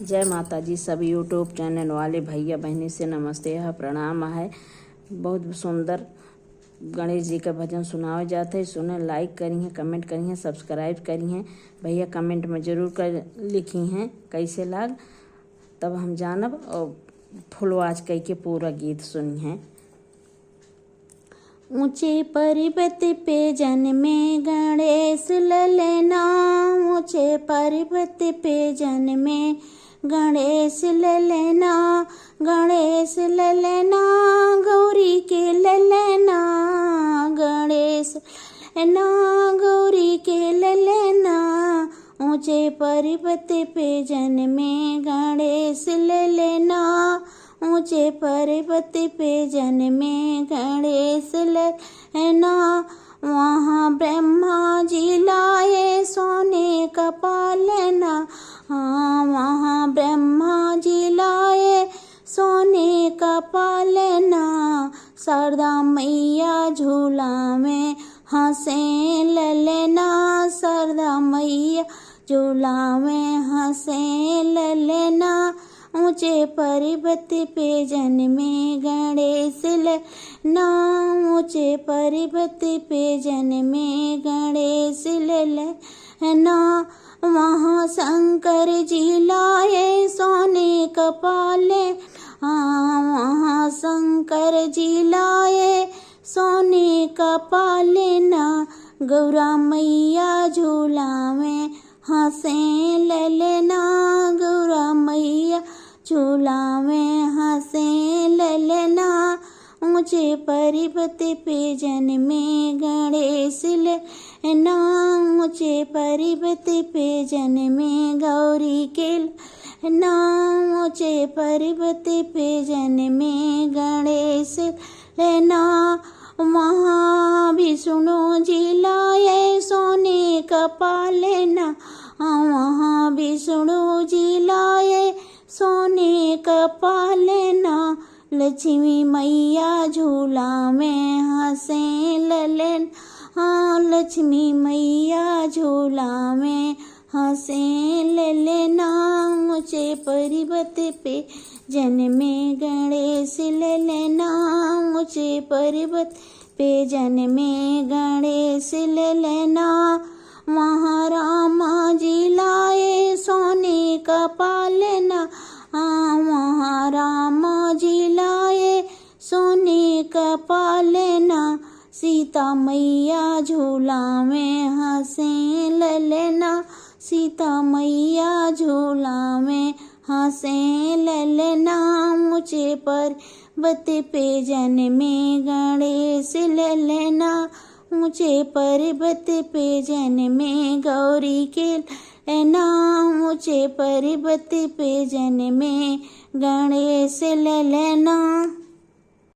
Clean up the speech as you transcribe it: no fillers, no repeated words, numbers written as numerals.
जय माता जी। सभी यूट्यूब चैनल वाले भैया बहनी से नमस्ते है, प्रणाम है। बहुत सुंदर गणेश जी का भजन सुनाए जाते हैं। सुने, लाइक करी हैं, कमेंट करी हैं, सब्सक्राइब करी हैं। भैया कमेंट में जरूर कर लिखी हैं कैसे लाग, तब हम जानब और फुलवाज कई के पूरा गीत सुनी हैं। ऊंचे पर्वत पे जन्मे गणेश ललना, ऊंचे पर्वत पे जन्मे गणेश ललना, गणेश ललना गौरी के ललना, गणेश ललना गौरी के ललना। ऊंचे पर्वत पे जन्मे गणेश ललना, ऊंचे पर्वत पे जन्मे गणेश ललना। वहाँ ब्रह्मा जी लाए सोने का पालना, हाँ वहाँ ब्रह्मा जी लाए सोने का पालना। शारदा मैया झूला में हंसे ललना, शारदा मैया झूला में हंसे ललना। ऊंचे पर्वत पे जन्मे गणेश ललना, ऊंचे पर्वत पे जन्मे गणेश ललना। वहाँ शंकर जी लाए सोने का पालना, हाँ वहाँ शंकर जी लाए सोने का पालना। गौरा मैया झूला में हंसे ललना, गौरा मैया झूला में हंसे ललना। ऊंचे पर्वत पे जन्मे गणेश ललना, ऊंचे पर्वत पे जन्मे गौरी के ललना, ऊंचे पर्वत पे जन्मे गणेश ललना। वहाँ विष्णु जी लाए सोने का पालना, वहाँ विष्णु जी लाए सोने का पालना। लक्ष्मी मैया झूला में हंसे ललन, हाँ लक्ष्मी मैया झूला में हंसे ललना। ऊंचे पर्वत पे जन्मे गणेश ललना, ऊंचे पर्वत पे जन्मे गणेश ललना। वहाँ रामा जी लाए सोने का पालना, हाँ वहाँ रामा जी लाए सोने का पालना। सीता मैया झूला में हंसे ललना, सीता मैया झूला में हंसे ललना। ऊंचे पर्वत पे जन्मे गणेश ललना, ऊंचे पर्वत पे जन्मे गौरी के ललना, ऊंचे पर्वत पे जन्मे गणेश ललना।